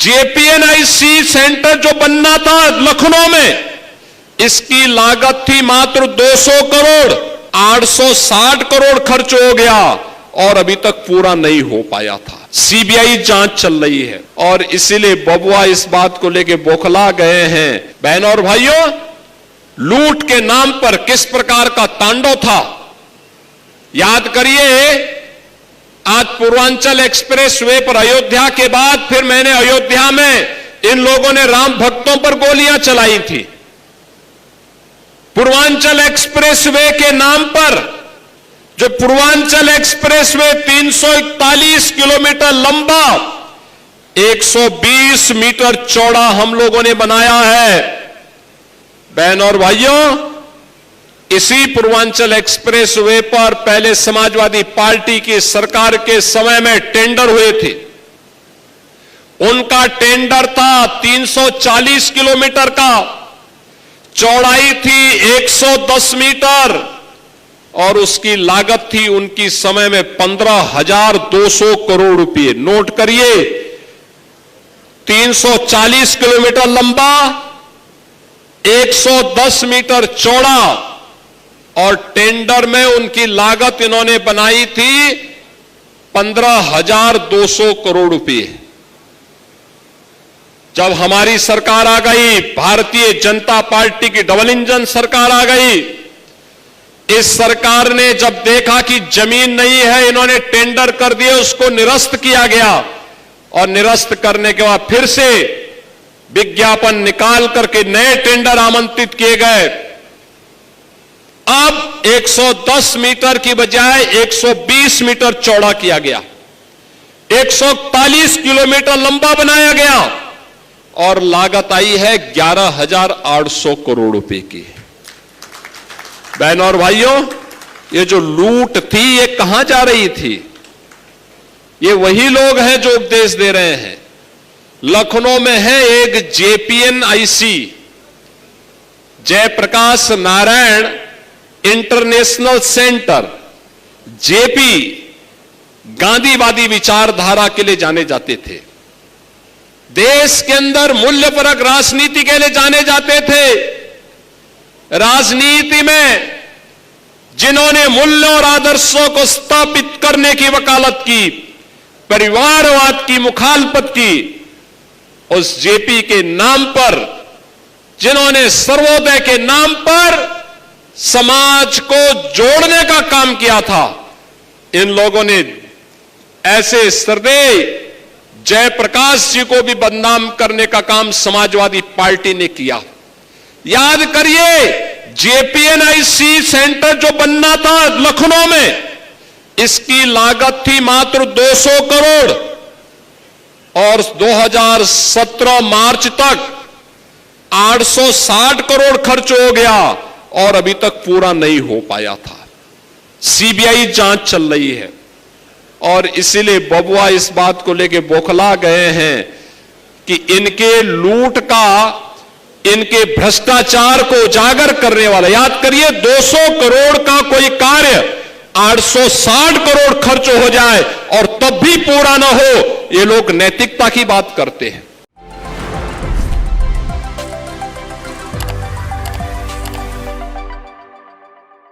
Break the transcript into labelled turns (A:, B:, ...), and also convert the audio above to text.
A: JPNIC centre जो बनना था लखनऊ में, इसकी लागत थी मात्र 200 करोड़। 860 करोड़ खर्च हो गया और अभी तक पूरा नहीं हो पाया था। सीबीआई जांच चल रही है और इसीलिए बबुआ इस बात को लेकर बौखला गए हैं। बहनों और भाइयों, लूट के नाम पर किस प्रकार का तांडव था याद करिए। आज पूर्वांचल एक्सप्रेस वे पर अयोध्या के बाद फिर मैंने अयोध्या में इन लोगों ने राम भक्तों पर गोलियां चलाई थी। पूर्वांचल एक्सप्रेस वे के नाम पर, जो पूर्वांचल एक्सप्रेस वे 341 किलोमीटर लंबा, 120 मीटर चौड़ा हम लोगों ने बनाया है। बहनों और भाइयों, इसी पूर्वांचल एक्सप्रेस वे पर पहले समाजवादी पार्टी की सरकार के समय में टेंडर हुए थे। उनका टेंडर था 340 किलोमीटर का, चौड़ाई थी 110 मीटर और उसकी लागत थी उनकी समय में 15,200 करोड़ रुपए। नोट करिए, 340 किलोमीटर लंबा, 110 मीटर चौड़ा और टेंडर में उनकी लागत इन्होंने बनाई थी 15,200 करोड़ रुपए। जब हमारी सरकार आ गई, भारतीय जनता पार्टी की डबल इंजन सरकार आ गई, इस सरकार ने जब देखा कि जमीन नहीं है, इन्होंने टेंडर कर दिए, उसको निरस्त किया गया और निरस्त करने के बाद फिर से विज्ञापन निकाल करके नए टेंडर आमंत्रित किए गए। अब 110 मीटर की बजाय 120 मीटर चौड़ा किया गया, 141 किलोमीटर लंबा बनाया गया और लागत आई है 11,800 करोड़ रुपए की। बहनों और भाइयों, ये जो लूट थी ये कहां जा रही थी? ये वही लोग हैं जो उपदेश दे रहे हैं। लखनऊ में है एक JPNIC, Jayaprakash Narayan international centre, JP, गांधीवादी विचारधारा के लिए जाने जाते थे। देश के अंदर मूल्यपरक राजनीति के लिए जाने जाते थे। राजनीति में जिन्होंने मूल्यों और आदर्शों को स्थापित करने की वकालत की, परिवारवाद की मुखालफत की, उस जेपी के नाम पर, जिन्होंने सर्वोदय के नाम पर समाज को जोड़ने का काम किया था, इन लोगों ने ऐसे श्रद्धेय जयप्रकाश जी को भी बदनाम करने का काम समाजवादी पार्टी ने किया। याद करिए, जेपीएनआईसी सेंटर जो बनना था लखनऊ में, इसकी लागत थी मात्र 200 करोड़ और 2017 मार्च तक 860 करोड़ खर्च हो गया और अभी तक पूरा नहीं हो पाया था। सीबीआई जांच चल रही है और इसीलिए बबुआ इस बात को लेकर बौखला गए हैं कि इनके लूट का, इनके भ्रष्टाचार को उजागर करने वाला, याद करिए 200 करोड़ का कोई कार्य 860 करोड़ खर्च हो जाए और तब भी पूरा ना हो, ये लोग नैतिकता की बात करते हैं।